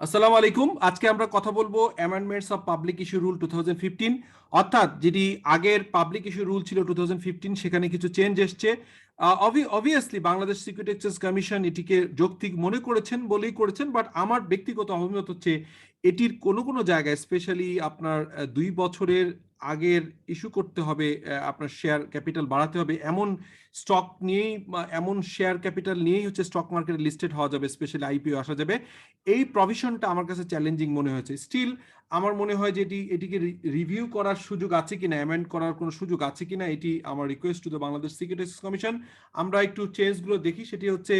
আসসালামু আলাইকুম। আজকে আমরা কথা বলবো amendments of public issue rule 2015, অর্থাৎ যেটি আগের পাবলিক ইস্যু রুল ছিল 2015, সেখানে কিছু চেঞ্জ এসছে। Obviously Bangladesh security exchange commission এটিকে যৌক্তিক মনে করেছেন বলেই করেছেন, বাট আমার ব্যক্তিগত অভিমত হচ্ছে এটির কোনো কোনো জায়গায় স্পেশালি আপনার 2 বছরের আগের ইস্যু করতে হবে, আপনার শেয়ার ক্যাপিটাল বাড়াতে হবে এমন স্টক নিয়েই বা এমন শেয়ার ক্যাপিটাল নিয়েই হচ্ছে স্টক মার্কেটে লিস্টেড হওয়া যাবে, স্পেশালি আইপিও আসা যাবে। এই প্রভিশনটা আমার কাছে চ্যালেঞ্জিং মনে হয়েছে। স্টিল আমার মনে হয় যে এটিকে রিভিউ করার সুযোগ আছে কিনা, অ্যামেন্ড করার কোনো সুযোগ আছে কিনা, এটি আমার request to the Bangladesh security exchange commission. আমরা একটু চেঞ্জগুলো দেখি। সেটি হচ্ছে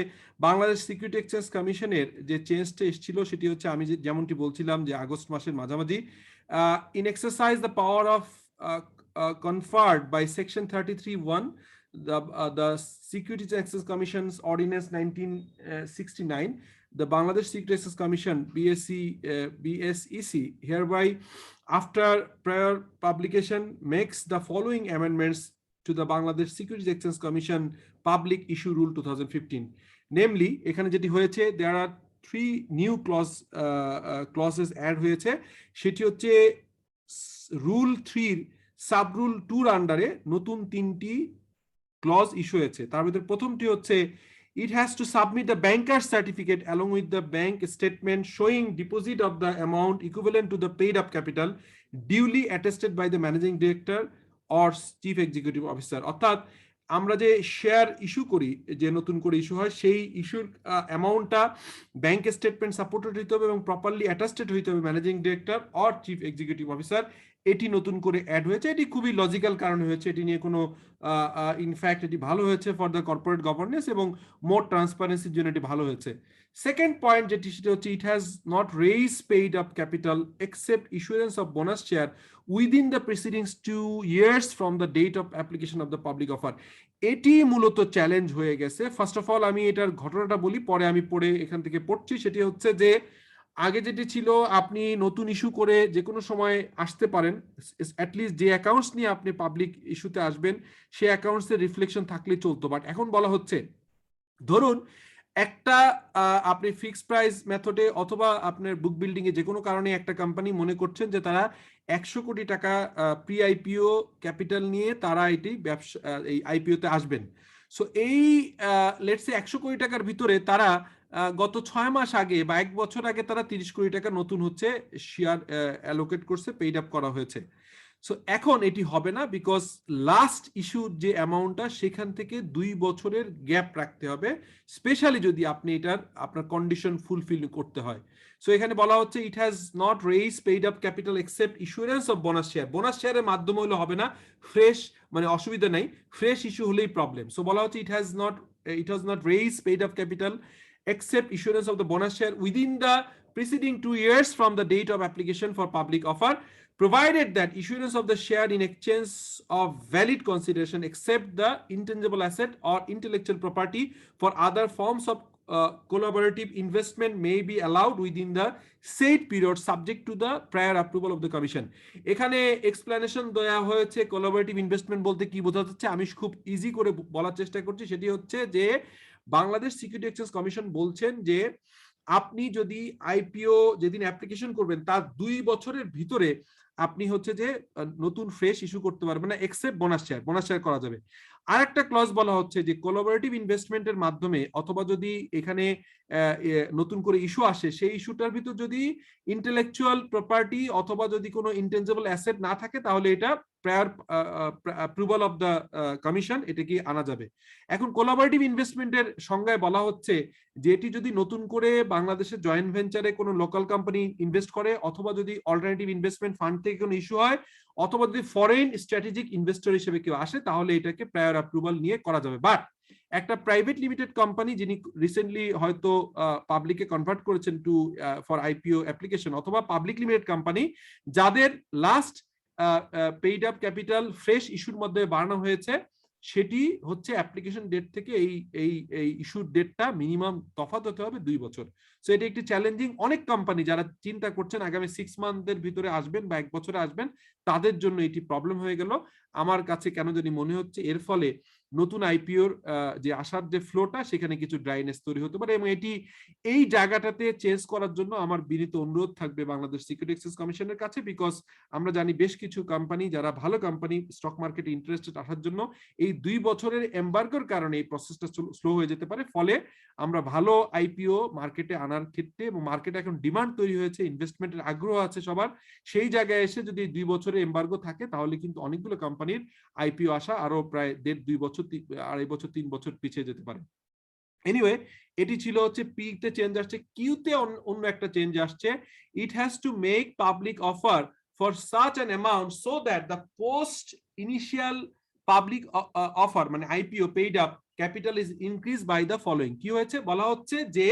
বাংলাদেশ সিকিউরিটি এক্সচেঞ্জ কমিশনের যে চেঞ্জটা এসেছিল সেটি হচ্ছে আমি যেমনটি বলছিলাম যে আগস্ট মাসের মাঝামাঝি, in exercise the power of conferred by section 33(1) the Securities and Exchange Commission's Ordinance 1969, the Bangladesh Securities and Exchange Commission BSEC hereby, after prior publication, makes the following amendments to the Bangladesh Securities Exchange Commission Public Issue Rule 2015. Namely, এখানে যেটি হয়েছে, there are 3 new clauses add হয়েছে। সেটি হচ্ছে rule 3 sub rule 2 আন্ডারে নতুন 3টি clause issue হয়েছে। তার ভিতরে প্রথমটি হচ্ছে, it has to submit the banker's certificate along with the bank statement showing deposit of the amount equivalent to the paid up capital duly attested by the managing director or chief executive officer। অর্থাৎ আমরা যে share issue করি, যে নতুন করে issue হয়, সেই ইস্যুর অ্যামাউন্টটা ব্যাংক স্টেটমেন্ট সাপোর্টেড হইতে হবে এবং প্রপারলি অ্যাটাস্টেড হইতে হবে managing director or chief executive officer. এটি নতুন করে অ্যাড হয়েছে। এটি খুবই লজিক্যাল কারণে হয়েছে, এটি নিয়ে কোনো ইনফ্যাক্ট এটি ভালো হয়েছে ফর দ্য কর্পোরেট গভর্নেন্স এবং মোর ট্রান্সপারেন্সির জন্য এটি ভালো হয়েছে। সেকেন্ড পয়েন্ট যেটি, সেটা হচ্ছে, it has not raise paid up capital except issuance of bonus share within the preceding 2 years from the date of application of the public offer. এটি মূলত চ্যালেঞ্জ হয়ে গেছে। ফার্স্ট অফ অল আমি এটার ঘটনাটা বলি, পরে আমি পড়ে এখান থেকে পড়ছি। সেটি হচ্ছে যে আগে যেটি ছিল, আপনি নতুন ইস্যু করে যে কোনো সময় আসতে পারেন, অ্যাটলিস্ট যে অ্যাকাউন্টস নিয়ে আপনি পাবলিক ইস্যুতে আসবেন সেই অ্যাকাউন্টসের রিফ্লেকশন থাকলেই চলতো। বাট এখন বলা হচ্ছে, ধরুন একটা আপনি ফিক্সড প্রাইস মেথডে অথবা আপনার বুক বিল্ডিং এ যে কোনো কারণে একটা কোম্পানি মনে করছেন যে তারা 100 কোটি টাকা প্রি আইপিও ক্যাপিটাল নিয়ে তারা এটি ব্যবসা এই আইপিওতে আসবেন। সো এই লেটস সে 100 কোটি টাকার ভিতরে তারা গত 6 মাস আগে বা 1 বছর আগে তারা 30 কোটি টাকা নতুন হচ্ছে শেয়ার অ্যালোকেট করছে, পেইড আপ করা হয়েছে। সো এখন এটি হবে না, বিকজ লাস্ট ইস্যুর যে অ্যামাউন্টটা সেখান থেকে 2 বছরের গ্যাপ রাখতে হবে, স্পেশালি যদি আপনি এটার আপনার কন্ডিশন ফুলফিল করতে হয়। সো এখানে বলা হচ্ছে, it has not raise paid up capital except issuance of bonus share. Bonus শেয়ারের মাধ্যমে হলে হবে না, ফ্রেশ মানে অসুবিধা নেই, ফ্রেশ ইস্যু হলেই প্রবলেম। সো বলা হচ্ছে, it has not raise paid up capital except issuance of the bonus share within the preceding 2 years from the date of application for public offer, provided that issuance of the share in exchange of valid consideration except the intangible asset or intellectual property for other forms of collaborative investment may be allowed within the said period subject to the prior approval of the commission। এখানে explanation দেওয়া হয়েছে collaborative investment বলতে কি বোঝাতে হচ্ছে, আমি খুব easy করে বলার চেষ্টা করছি। সেটি হচ্ছে যে বাংলাদেশ সিকিউরিটি এক্সচেঞ্জ কমিশন বলছেন যে আপনি যদি আইপিও যেদিন অ্যাপ্লিকেশন করবেন তার 2 বছরের ভিতরে আপনি হচ্ছে যে নতুন ফ্রেশ ইস্যু করতে পারবেন না, এক্সেপ্ট বোনাস শেয়ার করা যাবে। আর একটা ক্লজ বলা হচ্ছে যে কোলাবোরেটিভ ইনভেস্টমেন্টের মাধ্যমে অথবা যদি এখানে নতুন করে ইস্যু আসে, সেই ইস্যুটার ভিতর যদি ইন্টেলেকচুয়াল প্রপার্টি অথবা যদি কোনো ইনটেনজিবল অ্যাসেট না থাকে, তাহলে এটা prior approval of the commission এটা কি আনা যাবে। এখন কোলাবোরেটিভ ইনভেস্টমেন্টের সংজ্ঞায় বলা হচ্ছে যে এটি যদি নতুন করে বাংলাদেশের জয়েন্ট ভেঞ্চারে কোনো লোকাল কোম্পানি ইনভেস্ট করে, অথবা যদি অল্টারনেটিভ ইনভেস্টমেন্ট ফান্ড থেকে কোনো ইস্যু হয়, অথবা যদি ফরেন স্ট্র্যাটেজিক ইনভেস্টর হিসেবে কেউ আসে, তাহলে এটাকে প্রায়র অ্যাপ্রুভাল নিয়ে করা যাবে। বাট একটা প্রাইভেট লিমিটেড কোম্পানি যিনি রিসেন্টলি হয়তো পাবলিকে কনভার্ট করেছেন টু ফর আইপিও অ্যাপ্লিকেশন, অথবা পাবলিক লিমিটেড কোম্পানি যাদের last paid up capital fresh ইস্যুর মধ্যে বাড়ানো হয়েছে, সেটি হচ্ছে অ্যাপ্লিকেশন ডেট থেকে এই ইস্যুর ডেটটা মিনিমাম তফাৎ হতে হবে 2 বছর। সো এটা একটি চ্যালেঞ্জিং। অনেক কোম্পানি যারা চিন্তা করছেন আগামী 6 মান্থের ভিতরে আসবেন বা 1 বছরে আসবেন, তাদের জন্য এটি প্রবলেম হয়ে গেল। আমার কাছে কেন জানি মনে হচ্ছে এর ফলে নতুন আইপিওর যে আসার যে ফ্লোটা সেখানে কিছু ড্রাইনেস তৈরি হতে পারে, এবং এটি এই জায়গাটাতে চেঞ্জ করার জন্য আমার বিনীত অনুরোধ থাকবে বাংলাদেশ সিকিউরিটি এক্সচেঞ্জ কমিশনের কাছে, বিকজ আমরা জানি বেশ কিছু কোম্পানি যারা ভালো কোম্পানি স্টক মার্কেটে ইন্টারেস্টেড আসার জন্য এই 2 বছরের এমবার্গোর কারণে এই প্রসেসটা স্লো হয়ে যেতে পারে। ফলে আমরা ভালো আইপিও মার্কেটে আনার ক্ষেত্রে, এবং মার্কেটে এখন ডিমান্ড তৈরি হয়েছে, ইনভেস্টমেন্টের আগ্রহ আছে সবার, সেই জায়গায় এসে যদি 2 বছরের এমবার্গো থাকে তাহলে কিন্তু অনেকগুলো কোম্পানির আইপিও আসা আরো প্রায় 1.5-2 বছর, 2.5 বছর 3 বছর পিছিয়ে যেতে পারে। এনিওয়ে, এটি ছিল হচ্ছে পি তে চেঞ্জ আসছে। কিউ তে অন্য একটা চেঞ্জ আসছে। It has to make public offer for such an amount so that the post initial public offer মানে IPO paid up capital is increase by the following. কি হয়েছে, বলা হচ্ছে যে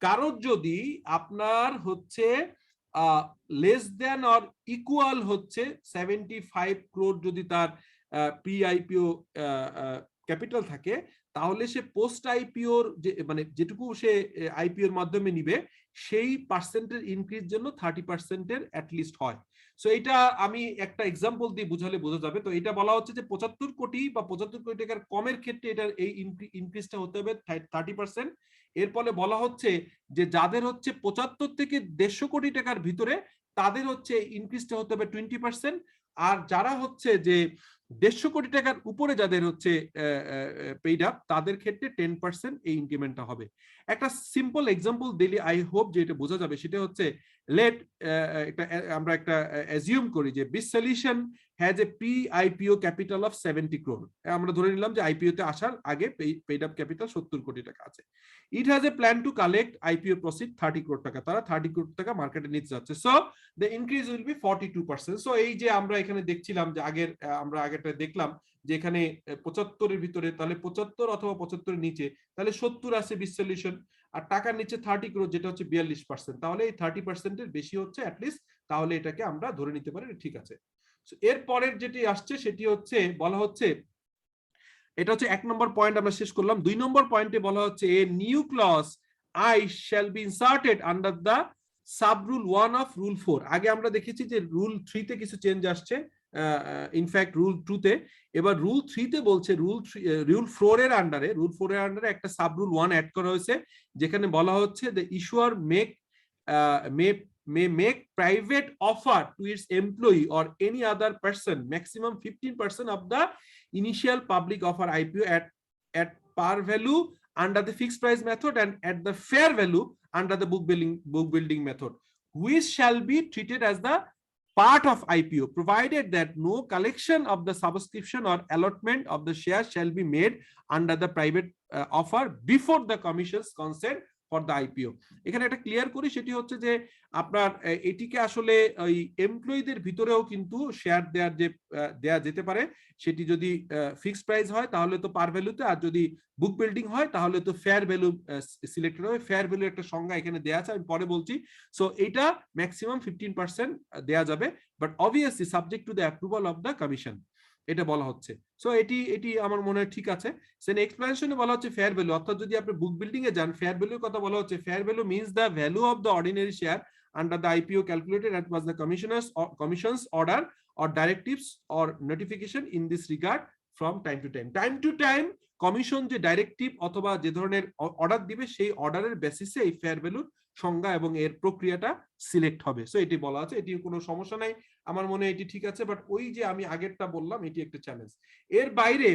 কারোর যদি আপনার হচ্ছে লেস দেন অর ইকুয়াল হচ্ছে 75 ক্রোর যদি তার প্রি আইপিও ক্যাপিটাল থাকে, তাহলে সে পোস্ট আইপিওর যে মানে যেটুকু সে আইপিওর মাধ্যমে নিবে সেই পার্সেন্টের ইনক্রিজ জন্য 30%-এর অ্যাটলিস্ট হয়। সো এটা আমি একটা এক্সাম্পল দিয়ে বুঝালে বোঝা যাবে। তো এটা বলা হচ্ছে যে 75 কোটি বা 75 কোটি টাকার কমের ক্ষেত্রে এটার এই ইনক্রিজটা হতে হবে 30%। এর ফলে বলা হচ্ছে যে যাদের হচ্ছে 75 থেকে 150 কোটি টাকার ভিতরে তাদের হচ্ছে ইনক্রিজটা হতে হবে 20%, আর যারা হচ্ছে যে 150 কোটি টাকার উপরে যাদের হচ্ছে পেইড আপ তাদের ক্ষেত্রে 10% এই ইনক্রিমেন্টটা হবে। একটা সিম্পল এক্সাম্পল দিলে আই হোপ যে এটা বোঝা যাবে। সেটা হচ্ছে আমরা একটা অ্যাজিউম করি যে বিস solution has a pre IPO capital of 70 crore. আমরা ধরে নিলাম যে আইপিও তে আসার আগে পেইড আপ ক্যাপিটাল 70 কোটি টাকা আছে। It has a plan to collect IPO proceed 30 crore টাকা। তারা 30 ক্রোর টাকা মার্কেটে নিতে যাচ্ছে। So the increase will be 42%। So এই যে আমরা এখানে দেখছিলাম যে আমরা আগেরটা দেখলাম যে এখানে 75 এর ভিতরে, তাহলে 75 অথবা 75 এর নিচে তাহলে 70 আছে বিস সলিউশন, আর টাকার নিচে 30 ক্রোর যেটা হচ্ছে 42%, তাহলে এই 30% এর বেশি হচ্ছে অ্যাটলিস্ট, তাহলে এটাকে আমরা ধরে নিতে পারি ঠিক আছে। এর পরের যেটি আসছে সেটি হচ্ছে বলা হচ্ছে, এটা হচ্ছে 1 নম্বর পয়েন্ট আমরা শেষ করলাম। 2 নম্বর পয়েন্টে বলা হচ্ছে a new clause I shall be inserted under the sub rule 1 of rule 4। আগে আমরা দেখেছি যে রুল 3 তে কিছু চেঞ্জ আসছে, ইনফ্যাক্ট রুল 2 তে। এবার রুল 3 তে বলছে রুল 4 এর আন্ডারে একটা সাব রুল 1 অ্যাড করা হয়েছে, যেখানে বলা হচ্ছে the ইস্যুয়ার may make private offer to its employee or any other person maximum 15% of the initial public offer IPO at par value under the fixed price method and at the fair value under the book building method, which shall be treated as the part of IPO provided that no collection of the subscription or allotment of the shares shall be made under the private offer before the commission's consent for the IPO. এখানে একটা clear করি, সেটি হচ্ছে যে আপনার এটিকে আসলে ওই এমপ্লয়ীদের ভিতরেও কিন্তু শেয়ার দেয়া যেতে পারে। সেটি যদি ফিক্সড প্রাইস হয় তাহলে তো পার ভ্যালুতে, আর যদি বুক বিল্ডিং হয় তাহলে তো ফেয়ার ভ্যালু সিলেক্টেড হবে। ফেয়ার ভ্যালু একটা সংজ্ঞা এখানে দেয়া আছে, আমি পরে বলছি। সো এটা ম্যাক্সিমাম 15% দেয়া যাবে, but obviously subject to the approval of the commission, এটা বলা হচ্ছে। সো এটি আমার মনে হয় ঠিক আছে। সেন এক্সপ্লেনেশনে বলা হচ্ছে ফেয়ার ভ্যালু, অর্থাৎ যদি আপনি বুক বিল্ডিং এ যান, ফেয়ার ভ্যালুর কথা বলা হচ্ছে। Fair value means the value of the ordinary share under the IPO calculated as was the commission's order or directives or notification in this regard from time to time. Time to time commission যে directive অথবা যে ধরনের order দিবে সেই অর্ডারের বেসিসে এই fair ভ্যালুর সংজ্ঞা এবং এর প্রক্রিয়াটা সিলেক্ট হবে। সো এটি বলা আছে, এটি কোনো সমস্যা নাই, আমার মনে হয় এটি ঠিক আছে। বাট ওই যে আমি আগেরটা বললাম এটি একটা চ্যালেঞ্জ। এর বাইরে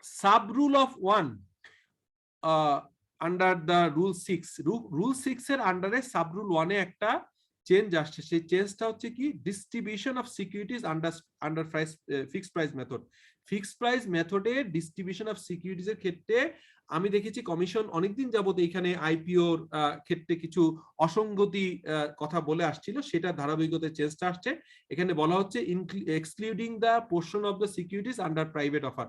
sub rule of 1 under the rule 6 এর আন্ডারে সাব রুল 1 এ একটা চেঞ্জ আসছে। সেই চেঞ্জটা হচ্ছে কি, distribution of securities under fixed price method. Fixed price মেথডে ডিস্ট্রিবিউশন অফ সিকিউরিটিজ এর ক্ষেত্রে আমি দেখেছি কমিশন অনেকদিন যাবত এখানে আইপিওর ক্ষেত্রে কিছু অসঙ্গতি কথা বলে আসছিল, সেটা ধারাবাহিকতায় চেঞ্জটা আসছে। এখানে বলা হচ্ছে excluding the portion of the securities under private offer.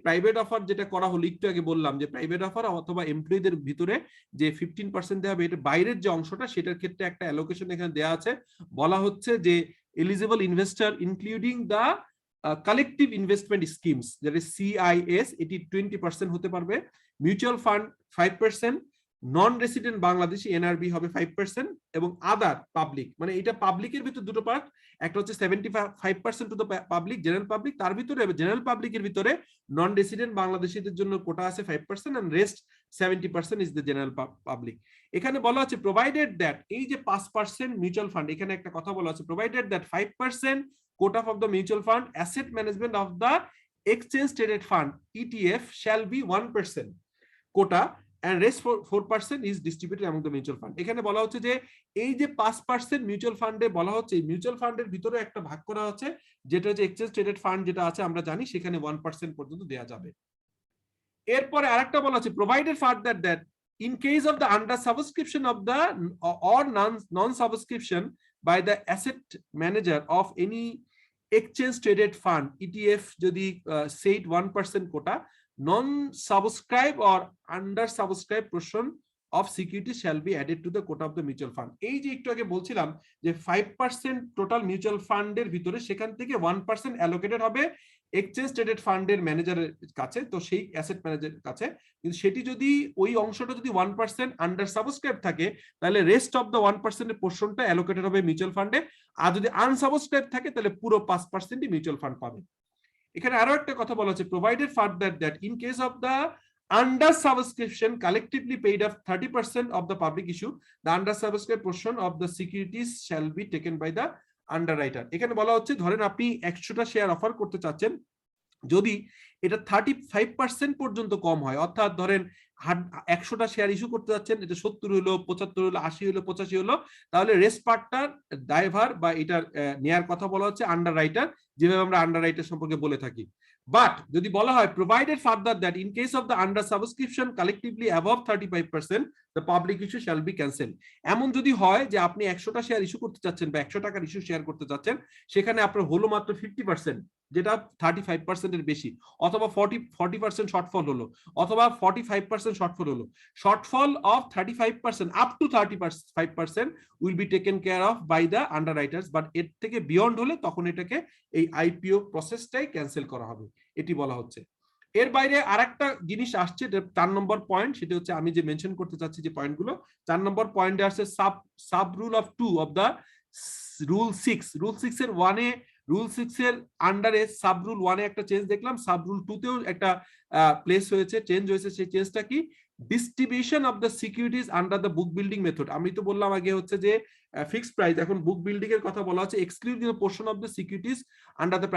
Private offer যেটা করা হলো একটু আগে বললাম যে প্রাইভেট অফার অথবা এমপ্লয়ীদের ভিতরে যে 15% দেওয়া হবে, এটা বাইরের যে অংশটা সেটার ক্ষেত্রে একটা অ্যালোকেশন এখানে দেওয়া আছে। বলা হচ্ছে যে eligible investor including the collective investment schemes, যেটা CIS, এটি 20% হতে পারবে, mutual fund 5%, non resident Bangladeshi NRB হবে 5% এবং আদার পাবলিক, মানে এটা পাবলিকের ভিতর দুটো পার্ট, একটা হচ্ছে 75% to the public, general public, তার ভিতরে জেনারেল পাবলিকের ভিতরে নন রেসিডেন্ট বাংলাদেশিদের জন্য কোটা আছে 5% and rest 70% is the general public. এখানে বলা আছে প্রোভাইডেড দ্যাট, এই যে 5% মিউচুয়াল ফান্ড, এখানে একটা কথা বলা আছে, provided that 5% quota of the mutual fund asset management of the exchange traded fund ETF shall be 1% quota and rest 4% is distributed among the mutual fund। এখানে বলা হচ্ছে যে এই যে 5% মিউচুয়াল ফান্ডে বলা হচ্ছে, মিউচুয়াল ফান্ডের ভিতরে একটা ভাগ করা হচ্ছে, যেটা হচ্ছে এক্সচেঞ্জ ট্রেডেড ফান্ড যেটা আছে আমরা জানি, সেখানে 1% পর্যন্ত দেয়া যাবে। এরপরে আরেকটা বলা আছে provided further that in case of the under subscription of the or non subscription by the asset manager of any exchange traded fund ETF যদি said 1% quota, non-subscribe or under-subscribe portion of security shall be added to the quota of the mutual fund। এই যে একটু আগে বলছিলাম যে 5% total mutual ফান্ডের ভিতরে সেখান থেকে 1% অ্যালোকেটেড হবে এক্সচেঞ্জ ট্রেডেড ফান্ডের ম্যানেজারের কাছে, তো সেই অ্যাসেট ম্যানেজারের কাছে, কিন্তু সেটি যদি ওই অংশটা যদি 1% আন্ডার সাবস্ক্রাইব থাকে, তাহলে রেস্ট অফ দ্য 1% এর পোর্শনটা অ্যালোকেটেড হবে মিউচুয়াল ফান্ডে, আর যদি আনসাবস্ক্রাইব থাকে তাহলে পুরো 5%ই মিউচুয়াল ফান্ড পাবে। এখানে আরো একটা কথা বলা হচ্ছে provided further that in case of the under subscription collectively paid up 30% of the public issue, the under subscribed portion of the securities shall be taken by the underwriter। এখানে বলা হচ্ছে ধরেন আপনি 100টা শেয়ার অফার করতে চাচ্ছেন, যদি এটা 35% পর্যন্ত কম হয়, অর্থাৎ ধরেন 100টা শেয়ার ইস্যু করতে যাচ্ছেন, এটা 70 হলো, 75 হলো, 80 হলো, 85 হলো, তাহলে রেস্ট পার্টটার ড্রাইভার বা এটার নেয়ার কথা বলা হচ্ছে আন্ডাররাইটার, যেভাবে আমরা আন্ডাররাইটার সম্পর্কে বলে থাকি। বাট যদি বলা হয় provided further that in case of the under subscription collectively above 35% the public issue shall be cancel. এমন যদি হয় যে আপনি 100টা শেয়ার ইস্যু করতে চাচ্ছেন বা 100 টাকার ইস্যু শেয়ার করতে চাচ্ছেন, সেখানে আপনার হলো মাত্র 50%, যেটা 35% এর বেশি, অথবা 40% শর্টফল হলো, অথবা 45% শর্টফল হলো, shortfall of 35% up to 35% will be taken care of by the underwriters, but এর থেকে বিয়ন্ড হলে তখন এটাকে এই আইপিও প্রসেসটাই ক্যান্সেল করা হবে, এটি বলা হচ্ছে। এর বাইরে আরেকটা জিনিস আসছে 4 নম্বর পয়েন্ট, সেটা হচ্ছে আমি যে মেনশন করতে চাচ্ছি যে পয়েন্টগুলো, 4 নম্বর পয়েন্টে আসছে sub rule of 2 of the rule 6। Rule 6 এর 1 এ, রুল 6 এর আন্ডারে সাব রুল 1 এ একটা চেঞ্জ দেখলাম, সাব রুল 2 তেও একটা প্লেস হয়েছে, চেঞ্জ হয়েছে। সেই চেঞ্জটা কি? Distribution of the securities under the book building method. আমি তো বললাম আগে হচ্ছে যে ফিক্সড প্রাইস, এখন বুক বিল্ডিং এর কথা বলা হচ্ছে excluding the portion of the securities under the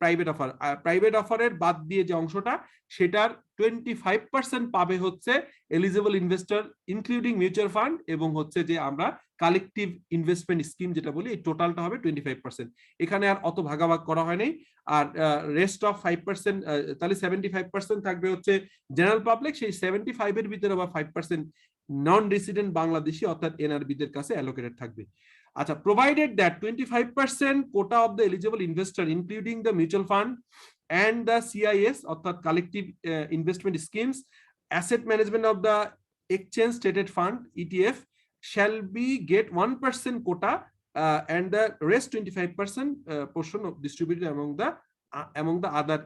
private offer. Private অফারের বাদ দিয়ে যে অংশটা, সেটার 25% পাবে হচ্ছে eligible investor including mutual fund এবং হচ্ছে যে আমরা কালেকটিভ ইনভেস্টমেন্ট স্কিম যেটা বলি, এই টোটালটা হবে 25%। এখানে আর অত ভাগাভাগ করা হয় নাই। আর রেস্ট অফ 5%, তাহলে 75% থাকবে হচ্ছে জেনারেল পাবলিক, সেই 75 এর ভিতরে আবার 5% নন রেসিডেন্ট বাংলাদেশি অর্থাৎ এনআরবি দের কাছে অ্যালোকেটেড থাকবে। আচ্ছা, provided that 25% quota of the eligible investor including the mutual fund and the CIS অর্থাৎ collective investment schemes asset management of the exchange traded fund ETF shall be get 1% quota and the rest 25% portion of distributed among the other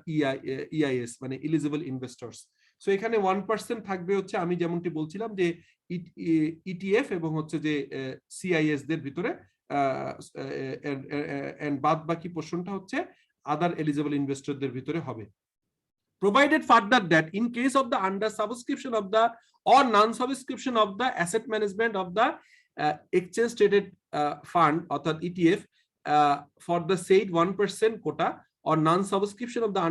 EIS মানে eligible investors। So এখানে 1% থাকবে হচ্ছে আমি যেমনটি বলছিলাম যে ETF এবং হচ্ছে যে CIS দের ভিতরে, এন্ড বাদ বাকি পোর্শনটা হচ্ছে আদার এলিজিবল ইনভেস্টরদের ভিতরে হবে। Provided further that in case of the under subscription of the or non-subscription of the asset management of the exchange traded fund অর্থাৎ ETF for the said 1% quota or non-subscription of the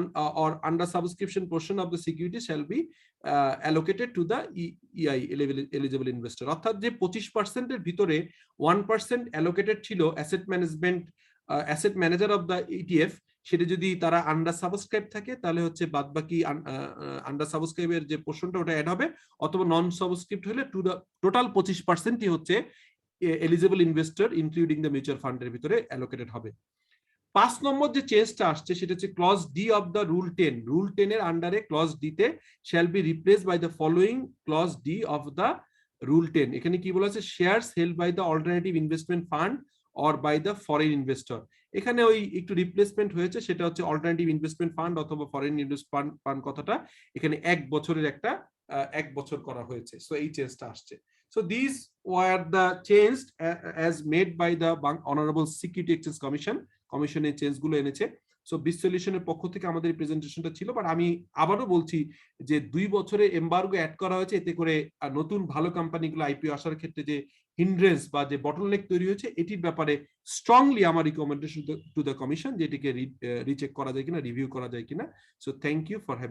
or under subscription portion of the security shall be allocated to the EI eligible investor। অর্থাৎ যে 25% এর ভিতরে 1% allocated ছিল asset manager of the ETF, সেটা যদি তারা under subscribe থাকে তাহলে হচ্ছে বাদ বাকি আন্ডার সাবস্ক্রাইবের যে পোর্শনটা ওটা অ্যাড হবে, অথবা নন সাবস্ক্রিপ্ট হলে টোটাল 25%ই হচ্ছে eligible investor including the mutual ফান্ডের ভিতরে অ্যালোকেটেড হবে। 5 নম্বর যে চেঞ্জটা আসছে সেটা হচ্ছে clause D of the rule 10। Rule 10 এর আন্ডারে ক্লজ ডি তে shall be replace by the following clause D of the rule 10। এখানে কি বলা আছে? Shares held by the alternative investment fund or by the foreign investor. এখানে ওই একটু রিপ্লেসমেন্ট হয়েছে, সেটা হচ্ছে অল্টারনেটিভ ইনভেস্টমেন্ট ফান্ড অথবা ফরেন ইনভেস্টমেন্ট ফান্ড কথাটা এখানে 1 বছরের একটা 1 বছর করা হয়েছে। সো এই চেঞ্জটা আসছে। So these were the changed as made by the Honorable Security Exchange Commission. Commission এই চেঞ্জ গুলো এনেছে। সো বিস সলিউশনের পক্ষ থেকে আমাদের এই প্রেজেন্টেশনটা ছিল, বাট আমি আবারও বলছি যে 2 বছরে এমবার্গো অ্যাড করা হয়েছে, এতে করে নতুন ভালো কোম্পানিগুলো আইপিও আসার ক্ষেত্রে যে হিন্ড্রেন্স বা যে বটলনেক তৈরি হয়েছে, এটির ব্যাপারে স্ট্রংলি আমার রিকমেন্ডেশন টু দ্য কমিশন, যেটিকে রিচেক করা যায় কিনা, রিভিউ করা যায় কিনা। So thank you for